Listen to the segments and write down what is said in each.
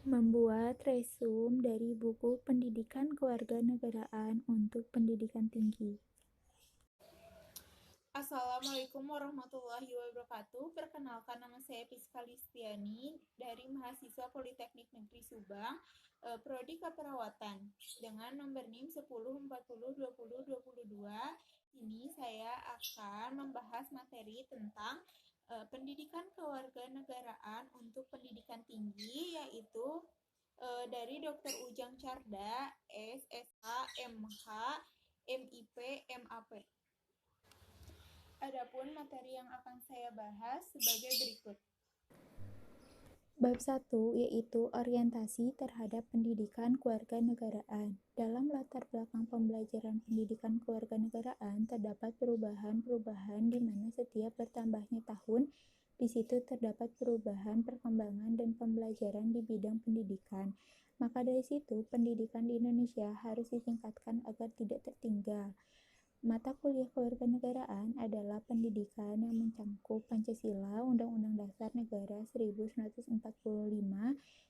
Membuat resume dari buku Pendidikan Kewarganegaraan untuk Pendidikan Tinggi. Assalamualaikum warahmatullahi wabarakatuh. Perkenalkan, nama saya Piska Listiani dari mahasiswa Politeknik Negeri Subang, Prodi Keperawatan dengan nomor NIM 10402022. Ini saya akan membahas materi tentang pendidikan kewarganegaraan untuk pendidikan tinggi, yaitu dari Dr. Ujang Carda, SSA, MH, MIP, MAP. Adapun materi yang akan saya bahas sebagai berikut. Bab 1 yaitu orientasi terhadap pendidikan kewarganegaraan. Dalam latar belakang pembelajaran pendidikan kewarganegaraan terdapat perubahan-perubahan di mana setiap bertambahnya tahun, di situ terdapat perubahan perkembangan dan pembelajaran di bidang pendidikan. Maka dari situ, pendidikan di Indonesia harus ditingkatkan agar tidak tertinggal. Mata kuliah kewarganegaraan adalah pendidikan yang mencangkup Pancasila, Undang-Undang Dasar Negara 1945,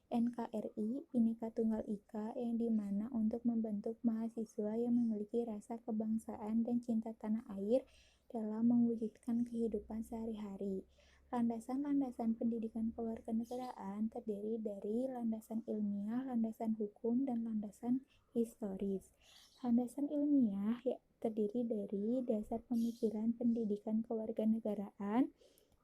NKRI, Bhinneka Tunggal Ika, yang dimana untuk membentuk mahasiswa yang memiliki rasa kebangsaan dan cinta tanah air dalam mewujudkan kehidupan sehari-hari. Landasan-landasan pendidikan kewarganegaraan terdiri dari landasan ilmiah, landasan hukum, dan landasan historis. Landasan ilmiah terdiri dari dasar pemikiran pendidikan kewarganegaraan,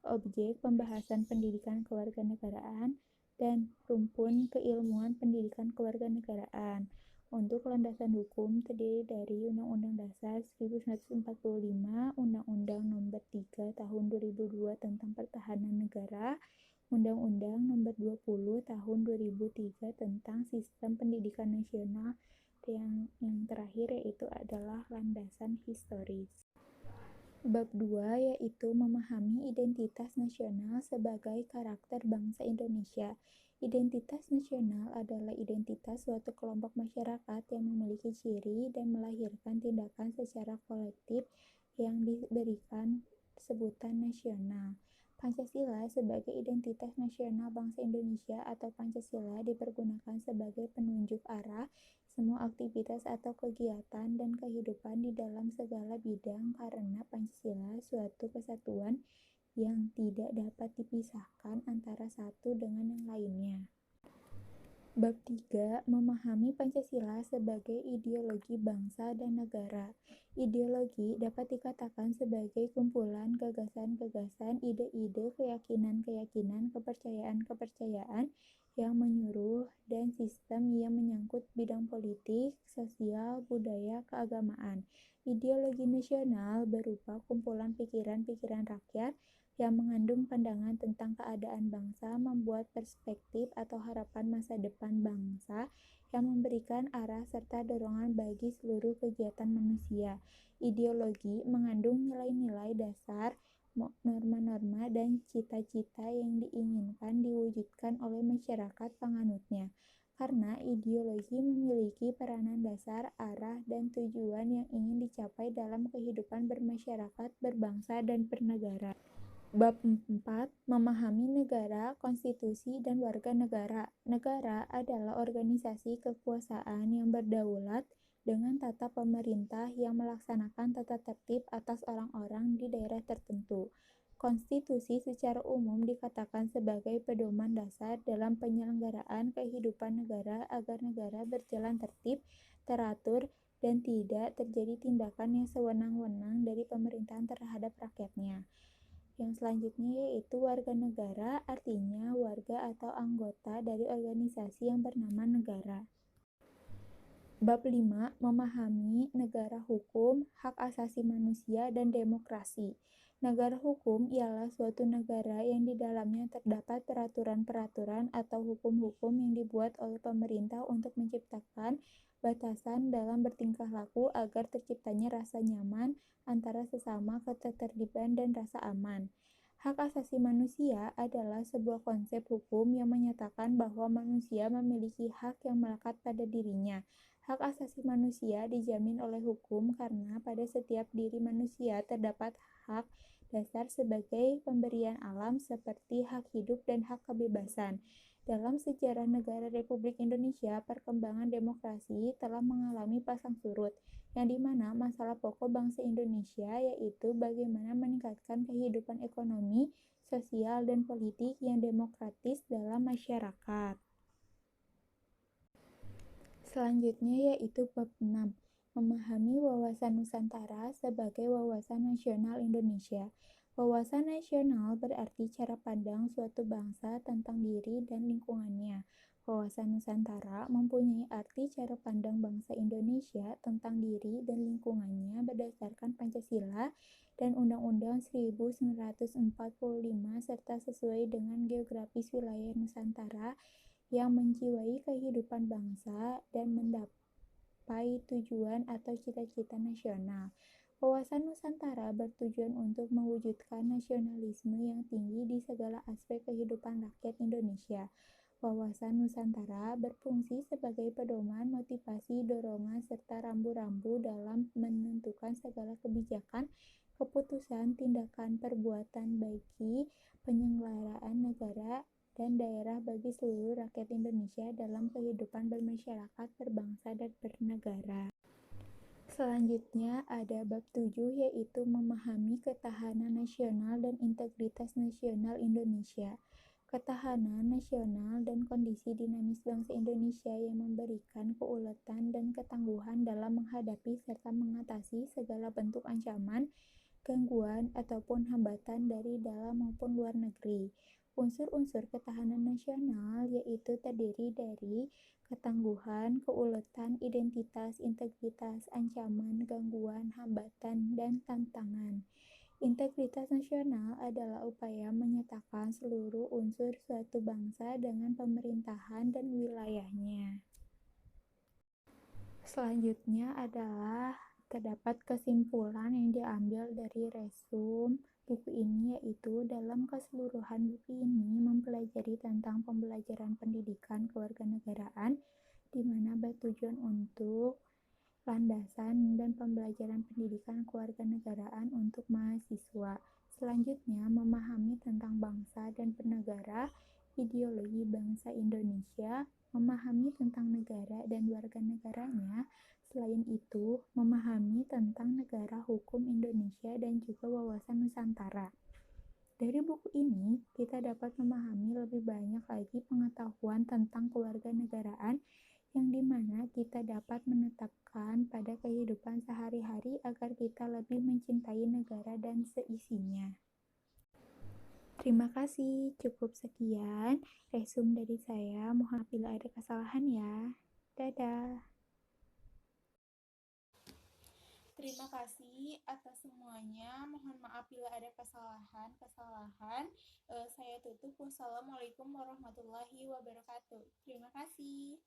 objek pembahasan pendidikan kewarganegaraan, dan rumpun keilmuan pendidikan kewarganegaraan. Untuk landasan hukum terdiri dari Undang-Undang Dasar 1945, Undang-Undang Nomor 3 Tahun 2002 tentang Pertahanan Negara, Undang-Undang Nomor 20 Tahun 2003 tentang Sistem Pendidikan Nasional, yang terakhir yaitu adalah landasan historis. Bab 2 yaitu memahami identitas nasional sebagai karakter bangsa Indonesia. Identitas nasional adalah identitas suatu kelompok masyarakat yang memiliki ciri dan melahirkan tindakan secara kolektif yang diberikan sebutan nasional. Pancasila sebagai identitas nasional bangsa Indonesia atau Pancasila dipergunakan sebagai penunjuk arah semua aktivitas atau kegiatan dan kehidupan di dalam segala bidang karena Pancasila suatu kesatuan yang tidak dapat dipisahkan antara satu dengan yang lainnya. Bab 3 memahami Pancasila sebagai ideologi bangsa dan negara. Ideologi dapat dikatakan sebagai kumpulan gagasan-gagasan, ide-ide, keyakinan-keyakinan, kepercayaan-kepercayaan yang menyuruh dan sistem yang menyangkut bidang politik, sosial, budaya, keagamaan. Ideologi nasional berupa kumpulan pikiran-pikiran rakyat yang mengandung pandangan tentang keadaan bangsa, membuat perspektif atau harapan masa depan bangsa, yang memberikan arah serta dorongan bagi seluruh kegiatan manusia. Ideologi mengandung nilai-nilai dasar, norma-norma, dan cita-cita yang diinginkan diwujudkan oleh masyarakat penganutnya. Karena ideologi memiliki peranan dasar, arah, dan tujuan yang ingin dicapai dalam kehidupan bermasyarakat, berbangsa, dan bernegara. Bab 4 memahami negara, konstitusi, dan warga negara. Negara adalah organisasi kekuasaan yang berdaulat dengan tata pemerintah yang melaksanakan tata tertib atas orang-orang di daerah tertentu. Konstitusi secara umum dikatakan sebagai pedoman dasar dalam penyelenggaraan kehidupan negara agar negara berjalan tertib, teratur, dan tidak terjadi tindakan yang sewenang-wenang dari pemerintahan terhadap rakyatnya. Yang selanjutnya yaitu warga negara, artinya warga atau anggota dari organisasi yang bernama negara. Bab 5 memahami negara hukum, hak asasi manusia, dan demokrasi. Negara hukum ialah suatu negara yang di dalamnya terdapat peraturan-peraturan atau hukum-hukum yang dibuat oleh pemerintah untuk menciptakan batasan dalam bertingkah laku agar terciptanya rasa nyaman antara sesama, ketertiban, dan rasa aman. Hak asasi manusia adalah sebuah konsep hukum yang menyatakan bahwa manusia memiliki hak yang melekat pada dirinya. Hak asasi manusia dijamin oleh hukum karena pada setiap diri manusia terdapat hak dasar sebagai pemberian alam seperti hak hidup dan hak kebebasan. Dalam sejarah negara Republik Indonesia, perkembangan demokrasi telah mengalami pasang surut, yang dimana masalah pokok bangsa Indonesia yaitu bagaimana meningkatkan kehidupan ekonomi, sosial, dan politik yang demokratis dalam masyarakat. Selanjutnya yaitu bab 6, memahami wawasan Nusantara sebagai wawasan nasional Indonesia. Wawasan nasional berarti cara pandang suatu bangsa tentang diri dan lingkungannya. Wawasan Nusantara mempunyai arti cara pandang bangsa Indonesia tentang diri dan lingkungannya berdasarkan Pancasila dan Undang-Undang 1945 serta sesuai dengan geografis wilayah Nusantara yang menjiwai kehidupan bangsa dan mencapai tujuan atau cita-cita nasional. Wawasan Nusantara bertujuan untuk mewujudkan nasionalisme yang tinggi di segala aspek kehidupan rakyat Indonesia. Wawasan Nusantara berfungsi sebagai pedoman, motivasi, dorongan, serta rambu-rambu dalam menentukan segala kebijakan, keputusan, tindakan, perbuatan bagi penyelenggaraan negara dan daerah bagi seluruh rakyat Indonesia dalam kehidupan bermasyarakat, berbangsa, dan bernegara. Selanjutnya ada bab 7 yaitu memahami ketahanan nasional dan integritas nasional Indonesia. Ketahanan nasional dan kondisi dinamis bangsa Indonesia yang memberikan keuletan dan ketangguhan dalam menghadapi serta mengatasi segala bentuk ancaman, gangguan, ataupun hambatan dari dalam maupun luar negeri. Unsur-unsur ketahanan nasional yaitu terdiri dari ketangguhan, keuletan, identitas, integritas, ancaman, gangguan, hambatan, dan tantangan. Integritas nasional adalah upaya menyatakan seluruh unsur suatu bangsa dengan pemerintahan dan wilayahnya. Selanjutnya adalah terdapat kesimpulan yang diambil dari resum buku ini, yaitu dalam keseluruhan buku ini mempelajari tentang pembelajaran pendidikan kewarganegaraan di mana bertujuan untuk landasan dan pembelajaran pendidikan kewarganegaraan untuk mahasiswa. Selanjutnya, memahami tentang bangsa dan bernegara, ideologi bangsa Indonesia, memahami tentang negara dan warga negaranya. Selain itu, memahami tentang negara hukum Indonesia dan juga wawasan Nusantara. Dari buku ini, kita dapat memahami lebih banyak lagi pengetahuan tentang kewarganegaraan yang dimana kita dapat menetapkan pada kehidupan sehari-hari agar kita lebih mencintai negara dan seisinya. Terima kasih, cukup sekian resum dari saya. Mohon bila ada kesalahan ya. Dadah. Terima kasih atas semuanya. Mohon maaf bila ada kesalahan. Saya tutup. Wassalamualaikum warahmatullahi wabarakatuh. Terima kasih.